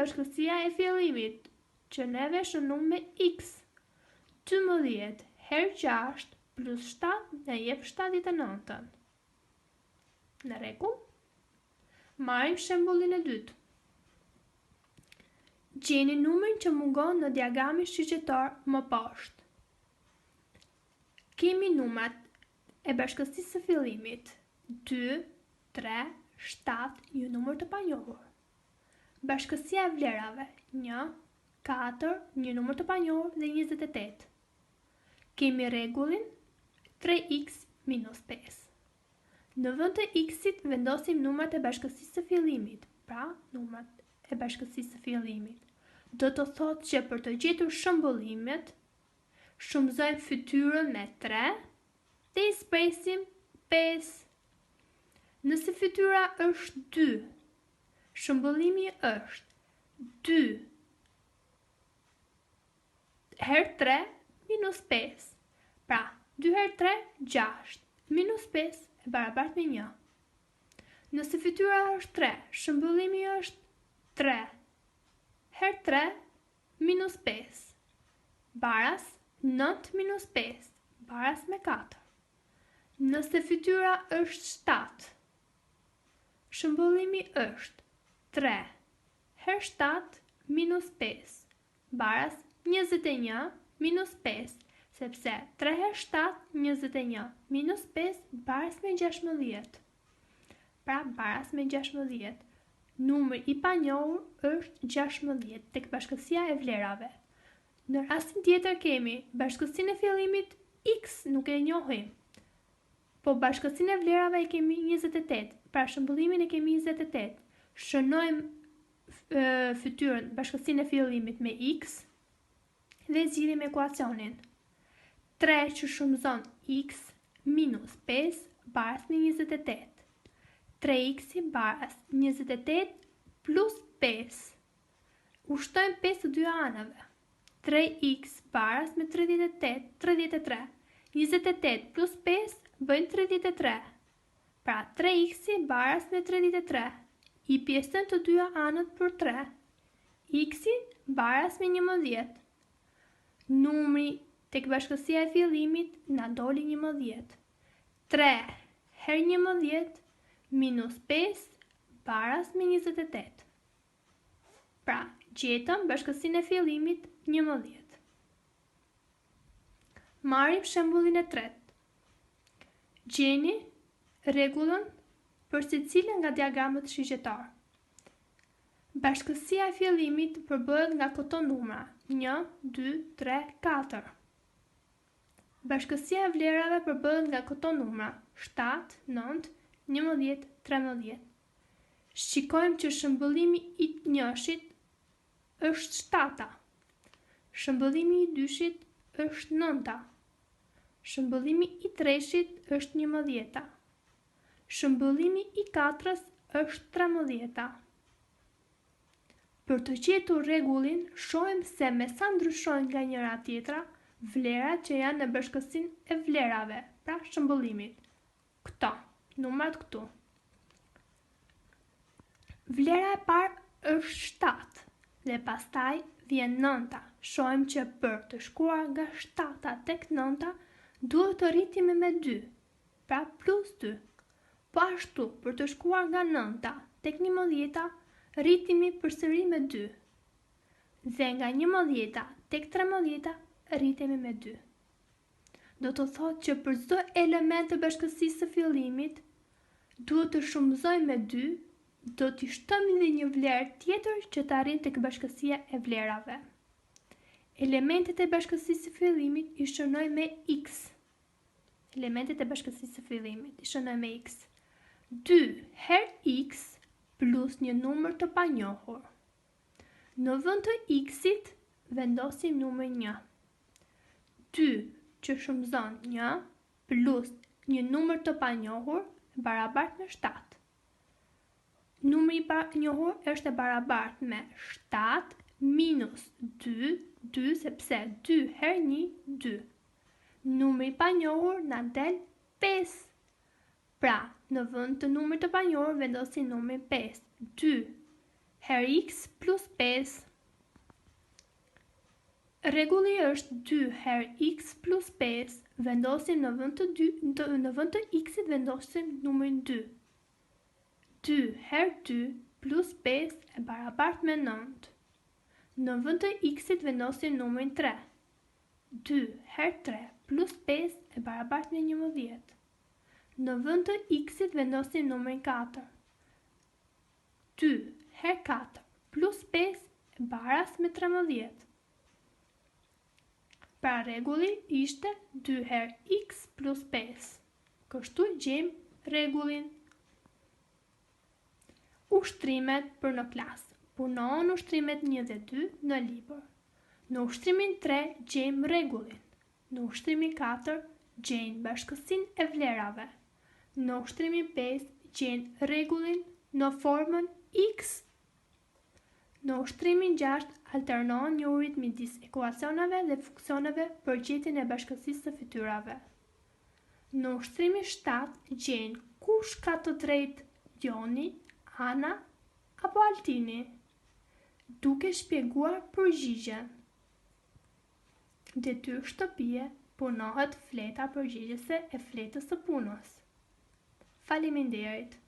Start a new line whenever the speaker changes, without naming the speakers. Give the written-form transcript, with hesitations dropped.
bashkësia e fillimit, që neve shënum me x. 12 herë 6 plus 7 në jep 79. Në rregull? Marrim shembullin e dytë. Gjeni numrin që mungon në diagramin shqyrtar më poshtë. Kemi numrat e bashkësisë së fillimit 2, 3, 7, një numër të panjohur. Bashkësia e vlerave 1, 4, një numër të panjohur dhe 28. Kemi rregullin 3x minus 5. Në vend të x-it vendosim numrat e bashkësisë së fillimit, pra numrat e bashkësisë së fillimit. Do të thotë që për të gjetur shëmbullimet, shumëzojmë fytyrën me 3 dhe i shpresim 5. Nëse fytyra është 2, shëmbullimi është 2 herë 3 minus 5. Pra, 2 herë 3, 6, minus 5 e barabartë me 1. Nëse fytyra është 3, shëmbullimi është 3 herë 3 minus 5. Baras 9 minus 5, baras me 4. Nëse fytyra është 7, shëmbullimi është 3 herë 7 minus 5, baras 21 minus 5, sepse 3 herë 7, 21, minus 5, baras me 16. Pra, baras me 16. Numri i panjohur është 16 tek bashkësia e vlerave. Në rastin tjetër kemi bashkësinë e fillimit x nuk e njohim, po bashkësinë e vlerave e kemi 28, pra shëmbullimin e kemi 28. Shënojmë fytyrën bashkësinë e fillimit me x dhe zgjidhim ekuacionin. 3 që shumëzon x minus 5 baras me 28. 3x i baras 28 plus 5. Ushtojmë 5 të dy anëve. 3x baras me 33. 28 plus 5 bëjnë 33. Pra 3x i baras me 33. I pjesën të dy anët për 3. X i baras me 11. Numri tek bashkësia e fillimit na doli 11. 3 herë 11 minus 5 baras me 28. Pra, gjetëm bashkësinë e fillimit 11. Marrim shembullin e tretë. Gjeni rregullën për secilin nga diagramet shqyrtar. Bashkësia e fillimit përbëhet nga këto numra 1, 2, 3, 4. Bashkësia e vlerave përbëhet nga këto numra 7, 9, 11, 13. Shikojmë që shëmbullimi i njëshit është 7. Shëmbullimi i dyshit është 9. Shëmbullimi i treshit është 11. Shëmbullimi i katrës është 13. Për të gjetur rregullin, shohim se me sa ndryshojnë nga njëra tjetra vlerat që janë në bashkësinë e vlerave, pra shëmbullimit. Këto, numrat këtu. Vlera e parë është 7 dhe pastaj vjen 9. Shohim që për të shkuar nga 7 tek 9 duhet të rritemi me 2, pra plus 2. Po ashtu, për të shkuar nga 9 tek 11 rritemi përsëri me 2. Dhe nga 11 tek 13 rritemi me 2. Do të thotë që për çdo element të bashkësisë së fillimit duhet të shumëzojmë me 2, do t'i shtojmë dhe një vlerë tjetër që të arrijë tek bashkësia e vlerave. Elementet e bashkësisë së fillimit i shënoj me x. Elementet e bashkësisë së fillimit i shënoj me x. 2 herë x plus një numër të panjohur. Në vend të x-it vendosim numrin 1. 2 që shumëzon 1 plus një numër të panjohur barabartë me 7. Numri i panjohur është e barabartë me 7 minus 2, 2 sepse 2 herë 1, 2. Numri i panjohur na del 5. Pra, në vend të numrit të panjohur vendosim numrin 5. 2 her x plus 5. Rregulli është 2 her x plus 5. Vendosim në vend të x-it vendosim numrin 2. 2 her 2 plus 5 e barabart me 9. Në vend të x-it vendosim numrin 3. 2 her 3 plus 5 e barabart me 11. Në vend të x-it vendosim numrin 4. 2 her 4 plus 5 e baras me 13. Pra rregulli ishte 2 her x plus 5. Kështu gjejmë rregullin. Ushtrimet për në klasë. Punohen ushtrimet 1 dhe 2 në libër. Në ushtrimin 3 gjejmë rregullin. Në ushtrimin 4 gjejmë bashkësinë e vlerave. Në ushtrimin 5 gjejmë rregullin në formën x. Në ushtrimin 6 alternohen njohurit midis ekuacioneve dhe funksioneve për gjetjen e bashkësisë së fytyrave. Në ushtrimin 7 gjejnë kush ka të drejtë, Joni, Ana apo Altini, duke shpjeguar përgjigjen. Detyrë shtëpie punohet fleta përgjigjese e fletës së punës. Faleminderit.